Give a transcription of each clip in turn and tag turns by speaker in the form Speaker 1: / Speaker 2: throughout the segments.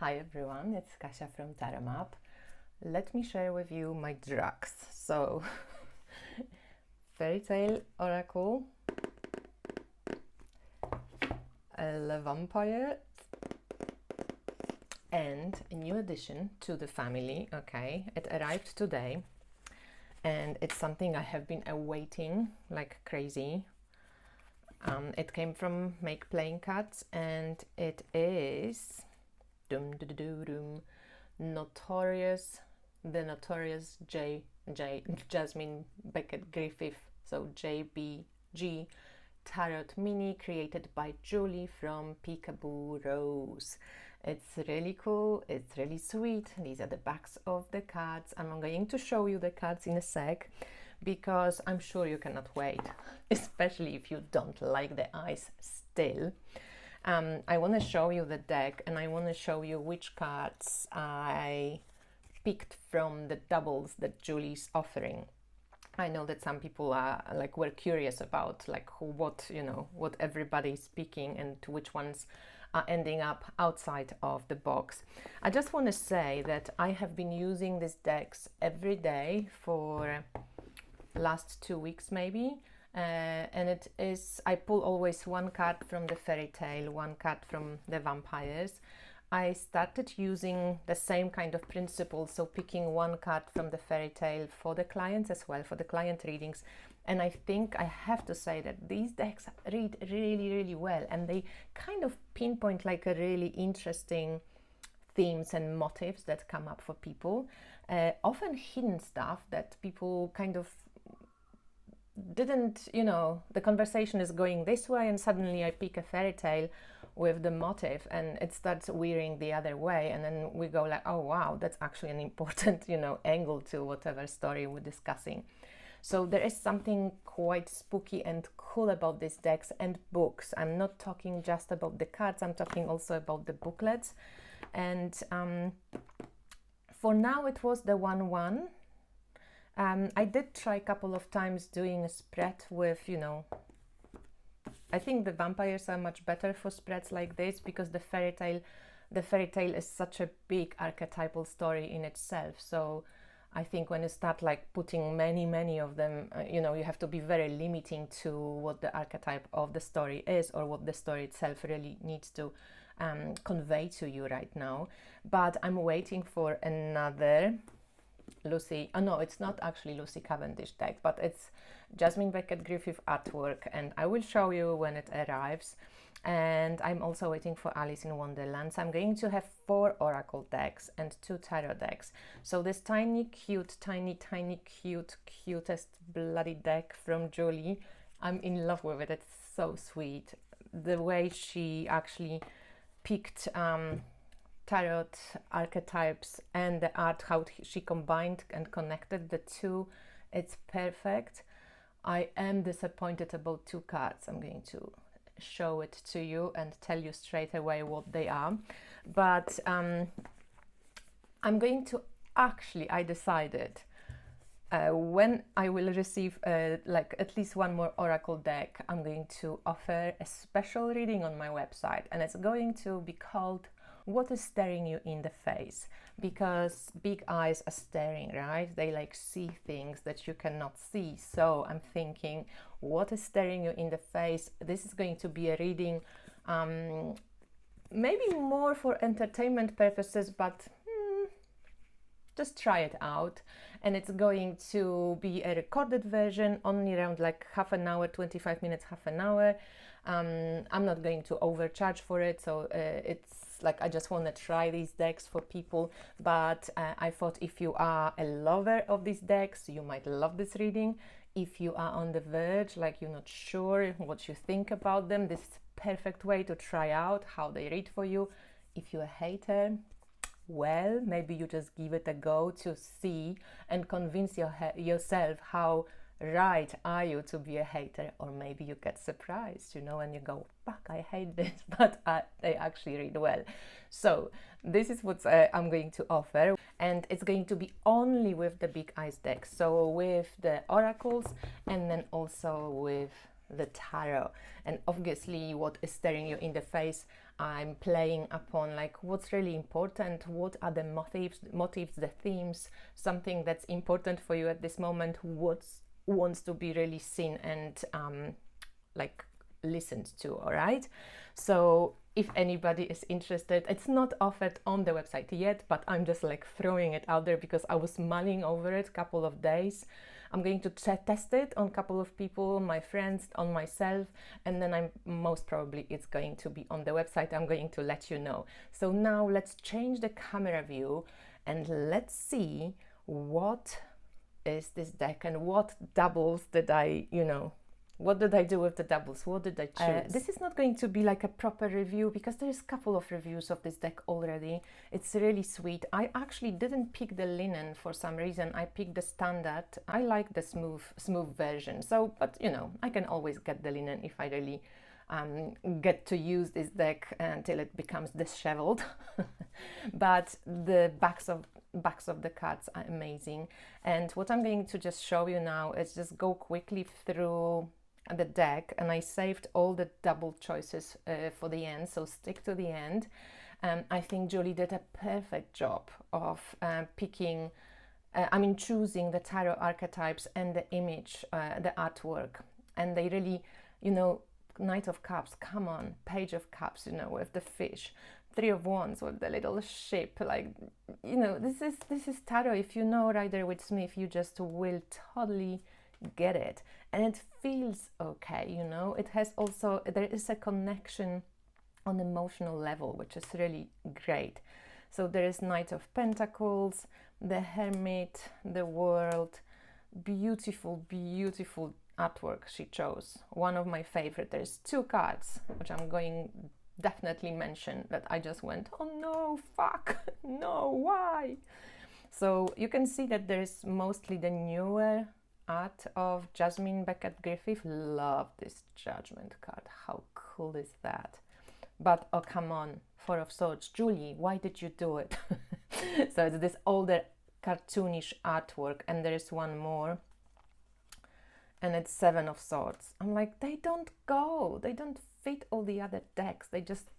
Speaker 1: Hi everyone, it's Kasia from Tarot Map. Let me share with you my drugs. So, Fairy Tale Oracle, Le Vampire, and a new addition to the family. Okay, it arrived today, and it's something I have been awaiting like crazy. It came from Make Playing Cards, and it is Notorious, the Notorious Jasmine Beckett Griffith, so JBG Tarot Mini, created by Julie from Peekaboo Rose. It's really cool, it's really sweet. These are the backs of the cards. I'm going to show you the cards in a sec because I'm sure you cannot wait, especially if you don't like the eyes still. I want to show you the deck, and I want to show you which cards I picked from the doubles that Julie's offering. I know that some people were curious about what everybody's picking and which ones are ending up outside of the box. I just want to say that I have been using these decks every day for last 2 weeks maybe. And it is, I pull always one card from the Fairy Tale, one card from the Vampires. I started using the same kind of principle, so picking one card from the Fairy Tale for the clients as well, for the client readings. And I think I have to say that these decks read really, really well, and they kind of pinpoint like a really interesting themes and motifs that come up for people. Often hidden stuff that people kind of didn't, the conversation is going this way and suddenly I pick a fairy tale with the motif and it starts veering the other way, and then we go like, oh wow, that's actually an important, angle to whatever story we're discussing. So there is something quite spooky and cool about these decks and books. I'm not talking just about the cards, I'm talking also about the booklets. And for now it was the 1-1. I did try a couple of times doing a spread with, I think the vampires are much better for spreads like this because the fairy tale is such a big archetypal story in itself. So I think when you start putting many of them, you have to be very limiting to what the archetype of the story is or what the story itself really needs to convey to you right now. But I'm waiting for another Lucy, no, it's not actually Lucy Cavendish deck, but it's Jasmine Beckett Griffith artwork, and I will show you when it arrives. And I'm also waiting for Alice in Wonderland. So I'm going to have 4 oracle decks and 2 tarot decks. So this tiny cutest bloody deck from Julie, I'm in love with it. It's so sweet. The way she actually picked tarot archetypes and the art, how she combined and connected the two, it's perfect. I am disappointed about 2 cards. I'm going to show it to you and tell you straight away what they are, but I'm going to I decided when I will receive at least one more oracle deck, I'm going to offer a special reading on my website, and it's going to be called What is Staring You in the Face? Because big eyes are staring, right? They see things that you cannot see. So I'm thinking, what is staring you in the face? This is going to be a reading, maybe more for entertainment purposes, but just try it out. And it's going to be a recorded version, only around half an hour, 25 minutes, half an hour. I'm not going to overcharge for it, so it's I just want to try these decks for people. But I thought if you are a lover of these decks, you might love this reading. If you are on the verge, you're not sure what you think about them, this is a perfect way to try out how they read for you. If you're a hater, well, maybe you just give it a go to see and convince yourself how right are you to be a hater, or maybe you get surprised, and you go, fuck, I hate this, but they actually read well. So this is what I'm going to offer, and it's going to be only with the Big Eyes deck, so with the oracles and then also with the tarot. And obviously what is staring you in the face, I'm playing upon like what's really important, what are the motives, the themes, something that's important for you at this moment, what wants to be really seen and like listened to. All right, so if anybody is interested, it's not offered on the website yet, but I'm just like throwing it out there because I was mulling over it a couple of days. I'm going to test it on a couple of people, my friends, on myself, and then I'm most probably it's going to be on the website. I'm going to let you know. So now let's change the camera view and let's see what is this deck and what doubles did I, what did I do with the doubles? What did I choose? This is not going to be like a proper review because there's a couple of reviews of this deck already. It's really sweet. I actually didn't pick the linen for some reason. I picked the standard. I like the smooth version. So, but I can always get the linen if I really get to use this deck until it becomes disheveled. But the backs of the cards are amazing. And what I'm going to just show you now is just go quickly through the deck, and I saved all the double choices for the end, so stick to the end. I think Julie did a perfect job of choosing the tarot archetypes and the image, the artwork, and they really, Knight of Cups, come on, Page of Cups, with the fish, Three of Wands with the little ship, this is tarot. If you know Rider-Waite-Smith, you just will totally get it, and it feels okay. It has also, there is a connection on emotional level, which is really great. So there is Knight of Pentacles, the Hermit, the World, beautiful artwork she chose. One of my favorite. There's two cards which I'm going definitely mention that I just went, oh no, fuck, no, why? So you can see that there's mostly the newer art of Jasmine Beckett Griffith. Love this Judgment card. How cool is that? But oh, come on, Four of Swords. Julie, why did you do it? So it's this older cartoonish artwork, and there's one more, and it's Seven of Swords. I'm like, they don't fit all the other decks. They just,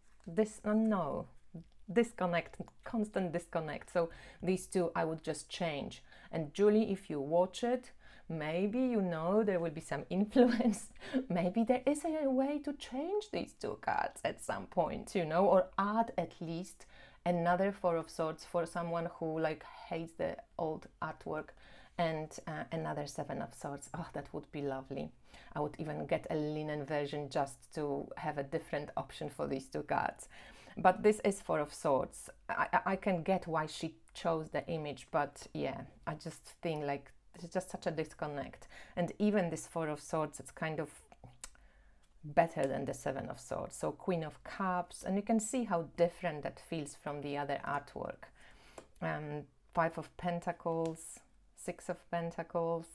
Speaker 1: disconnect, constant disconnect. So these two I would just change. And Julie, if you watch it, maybe there will be some influence. Maybe there is a way to change these two cards at some point, or add at least another Four of Swords for someone who hates the old artwork, and another Seven of Swords. Oh, that would be lovely. I would even get a linen version just to have a different option for these two cards. But this is Four of Swords. I can get why she chose the image, but yeah, I just think it's just such a disconnect. And even this Four of Swords, it's kind of better than the Seven of Swords. So Queen of Cups, and you can see how different that feels from the other artwork. Five of Pentacles, Six of Pentacles,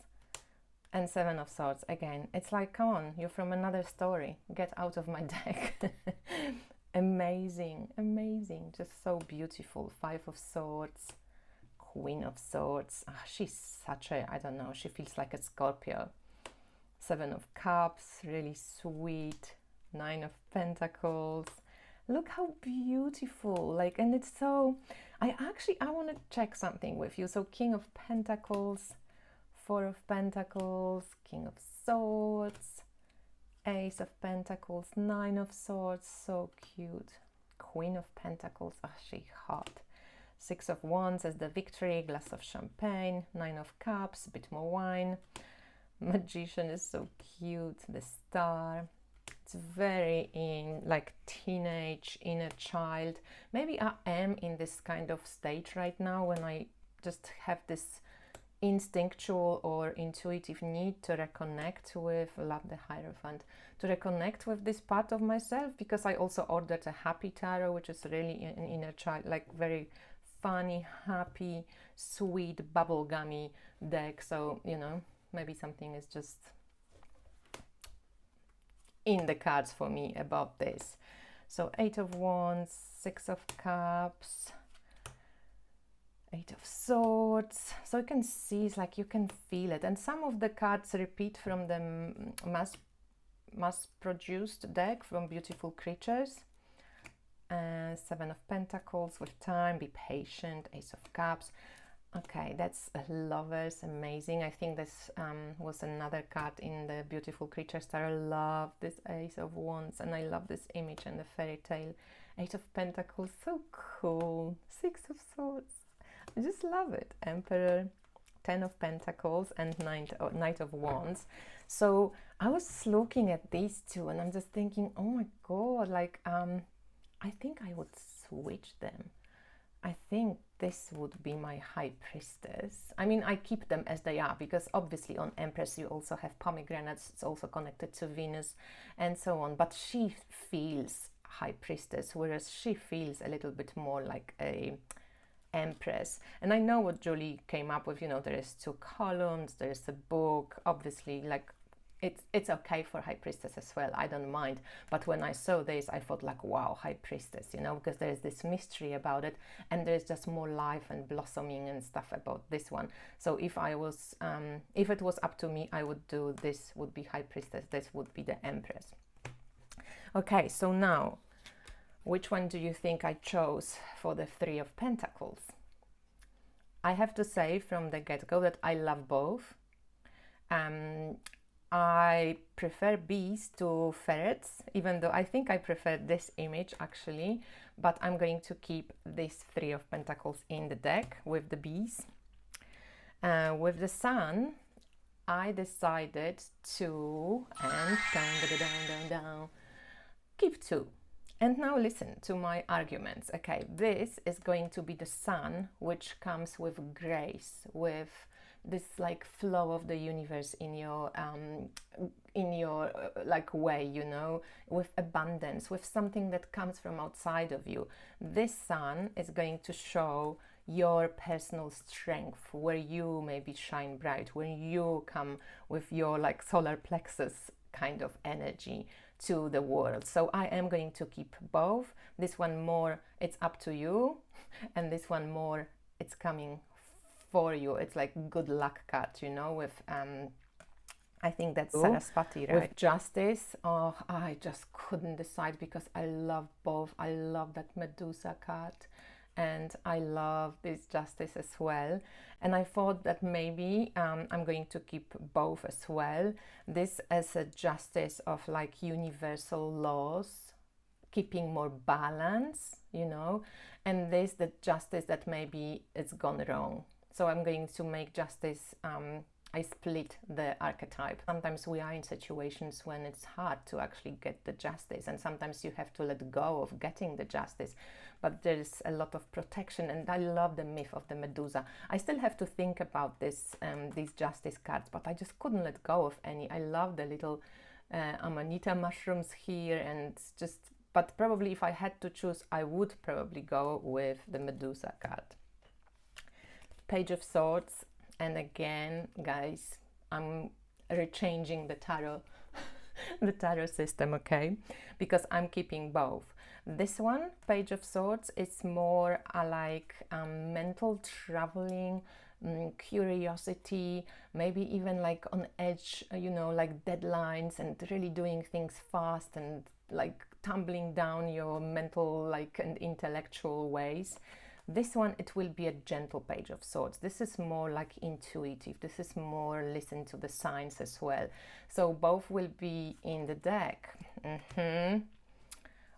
Speaker 1: and Seven of Swords. Again, it's like, come on, you're from another story. Get out of my deck. Amazing, just so beautiful. Five of Swords, Queen of Swords. She's such a, I don't know, she feels like a Scorpio. Seven of Cups, really sweet. Nine of Pentacles. Look how beautiful, and it's so, I want to check something with you. So King of Pentacles, Four of Pentacles, King of Swords, Ace of Pentacles, Nine of Swords, so cute. Queen of Pentacles, she hot. Six of Wands as the victory, glass of champagne. Nine of Cups, a bit more wine. Magician is so cute, the Star. It's very in teenage, inner child. Maybe I am in this kind of stage right now when I just have this instinctual or intuitive need to reconnect with, love the Hierophant, to reconnect with this part of myself, because I also ordered a Happy Tarot, which is really an inner child, very funny, happy, sweet, bubblegummy deck. So, maybe something is just in the cards for me about this. So Eight of Wands, Six of Cups, Eight of Swords. So you can see, it's you can feel it. And some of the cards repeat from the mass-produced deck from Beautiful Creatures. Seven of Pentacles with time, be patient, Ace of Cups. Okay, that's Lovers, amazing. I think this was another card in the Beautiful Creatures Tarot. I love this Ace of Wands, and I love this image and the fairy tale. Eight of Pentacles, so cool. Six of Swords, I just love it. Emperor, Ten of Pentacles, and Knight of Wands. So I was looking at these two, and I'm just thinking, oh my god, like I think I would switch them. I think this would be my High Priestess. I mean, I keep them as they are because obviously on Empress you also have pomegranates. It's also connected to Venus and so on. But she feels High Priestess, whereas she feels a little bit more like a Empress. And I know what Julie came up with. You know, there is 2 columns, there is a book. Obviously, like it's okay for High Priestess as well, I don't mind. But when I saw this, I thought like, wow, High Priestess, you know, because there's this mystery about it, and there's just more life and blossoming and stuff about this one. So if it was up to me, I would do this, would be High Priestess, this would be the Empress. Okay, so now, which one do you think I chose for the Three of Pentacles? I have to say from the get-go that I love both. I prefer bees to ferrets, even though I think I prefer this image actually, but I'm going to keep this Three of Pentacles in the deck with the bees. With the Sun, I decided to, keep 2. And now listen to my arguments. Okay, this is going to be the Sun, which comes with grace, with this like flow of the universe in your like way, you know, with abundance, with something that comes from outside of you. This Sun is going to show your personal strength, where you maybe shine bright, where you come with your like solar plexus kind of energy to the world. So I am going to keep both. This one more, it's up to you, and this one more, it's coming for you. It's like good luck card, you know, with I think that's Saraswati, right? With Justice, oh, I just couldn't decide because I love both. I love that Medusa card, and I love this Justice as well. And I thought that maybe I'm going to keep both as well. This as a Justice of like universal laws, keeping more balance, you know, and this the Justice that maybe it's gone wrong. So I'm going to make Justice, I split the archetype. Sometimes we are in situations when it's hard to actually get the Justice, and sometimes you have to let go of getting the Justice, but there's a lot of protection, and I love the myth of the Medusa. I still have to think about this, these Justice cards, but I just couldn't let go of any. I love the little Amanita mushrooms here, and just, but probably if I had to choose, I would probably go with the Medusa card. Page of Swords, and again, guys, I'm rechanging the tarot, the tarot system, okay? Because I'm keeping both. This one, Page of Swords, is more like mental traveling, curiosity, maybe even like on edge, you know, like deadlines and really doing things fast and like tumbling down your mental like and intellectual ways. This one, it will be a gentle Page of Swords. This is more like intuitive. This is more listen to the signs as well. So both will be in the deck.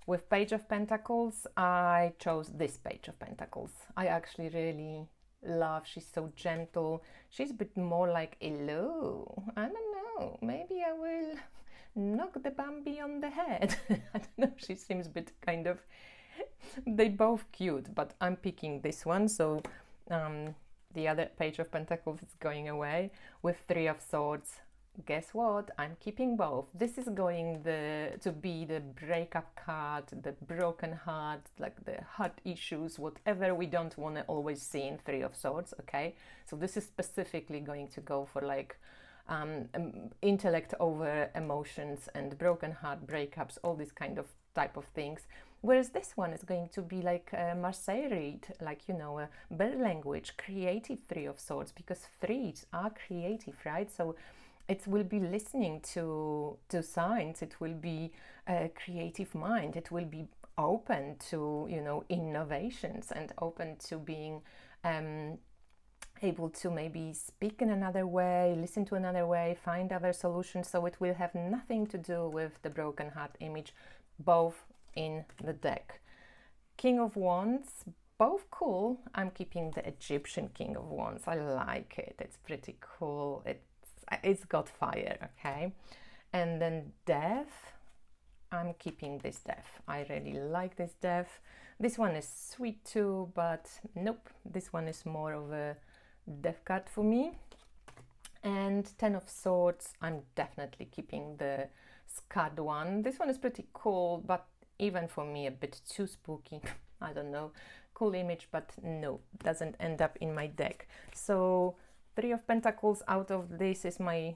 Speaker 1: With Page of Pentacles, I chose this Page of Pentacles. I actually really love, she's so gentle. She's a bit more like, hello, I don't know, maybe I will knock the Bambi on the head. I don't know, she seems a bit kind of, they both cute, but I'm picking this one. So the other Page of Pentacles is going away. With Three of Swords, guess what? I'm keeping both. This is going to be the breakup card, the broken heart, like the heart issues, whatever we don't want to always see in Three of Swords, okay? So this is specifically going to go for like intellect over emotions and broken heart breakups, all these kind of type of things. Whereas this one is going to be like a Marseille read, like, you know, a bell language, creative Three of Swords, because threes are creative, right? So it will be listening to signs, it will be a creative mind, it will be open to, you know, innovations and open to being able to maybe speak in another way, listen to another way, find other solutions. So it will have nothing to do with the broken heart image, both in the deck. King of Wands, both cool. I'm keeping the Egyptian King of Wands. I like it. It's pretty cool. It's got fire, okay? And then Death, I'm keeping this Death. I really like this Death. This one is sweet too, but nope, this one is more of a Death card for me. And Ten of Swords, I'm definitely keeping the Scud one. This one is pretty cool, but even for me a bit too spooky. I don't know, cool image, but no, doesn't end up in my deck. So Three of Pentacles out of this is my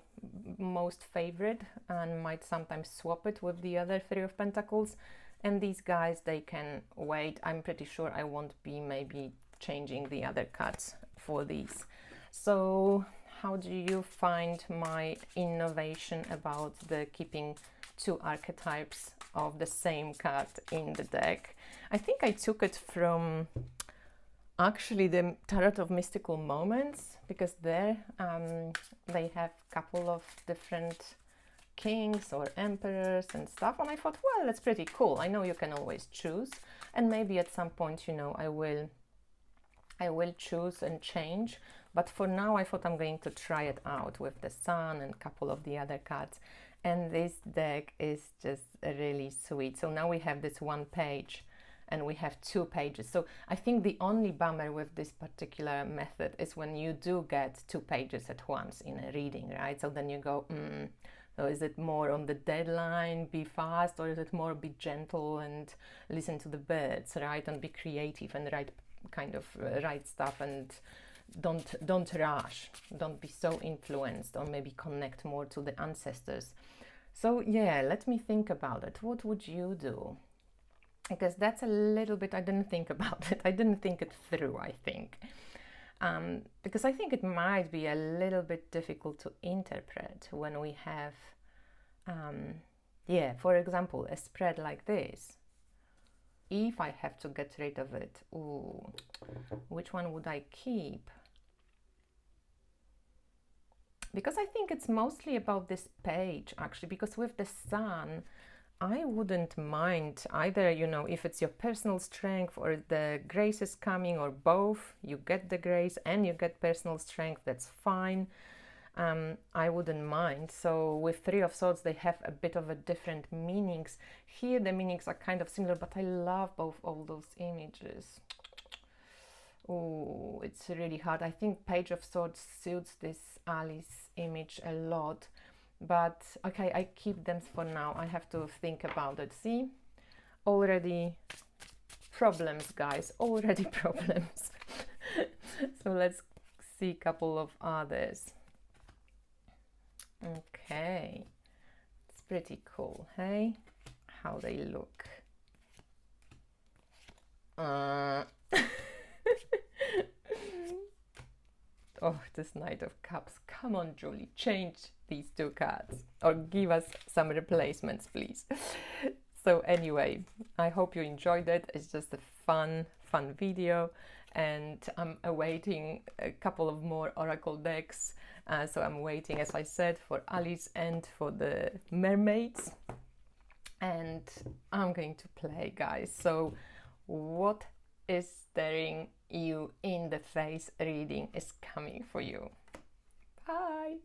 Speaker 1: most favorite, and might sometimes swap it with the other Three of Pentacles. And these guys, they can wait. I'm pretty sure I won't be maybe changing the other cards for these. So how do you find my innovation about the keeping two archetypes of the same card in the deck? I think I took it from actually the Tarot of Mystical Moments, because there they have a couple of different kings or emperors and stuff, and I thought, well, that's pretty cool. I know you can always choose, and maybe at some point, you know, I will choose and change, but for now I thought I'm going to try it out with the Sun and a couple of the other cards, and this deck is just really sweet. So now we have this one page and we have 2 pages. So I think the only bummer with this particular method is when you do get 2 pages at once in a reading, right? So then you go, so is it more on the deadline, be fast, or is it more be gentle and listen to the birds, right? And be creative and write stuff, and don't rush, don't be so influenced, or maybe connect more to the ancestors. So yeah, let me think about it. What would you do? Because that's a little bit, I didn't think about it. I didn't think it through, I think. Because I think it might be a little bit difficult to interpret when we have, for example, a spread like this. If I have to get rid of it, ooh, which one would I keep? Because I think it's mostly about this page, actually, because with the Sun, I wouldn't mind either, you know, if it's your personal strength or the grace is coming, or both, you get the grace and you get personal strength, that's fine. I wouldn't mind. So with Three of Swords, they have a bit of a different meanings. Here the meanings are kind of similar, but I love both all those images. Oh, it's really hard. I think Page of Swords suits this Alice image a lot. But okay, I keep them for now. I have to think about it. See, already problems, guys, already problems. So let's see a couple of others. Okay, it's pretty cool, hey? How they look. Oh, this Knight of Cups. Come on, Julie, change these 2 cards, or give us some replacements, please. So anyway, I hope you enjoyed it. It's just a fun video, and I'm awaiting a couple of more Oracle decks. So I'm waiting, as I said, for Alice and for the mermaids, and I'm going to play, guys. So what is staring you in the face reading is coming for you. Bye.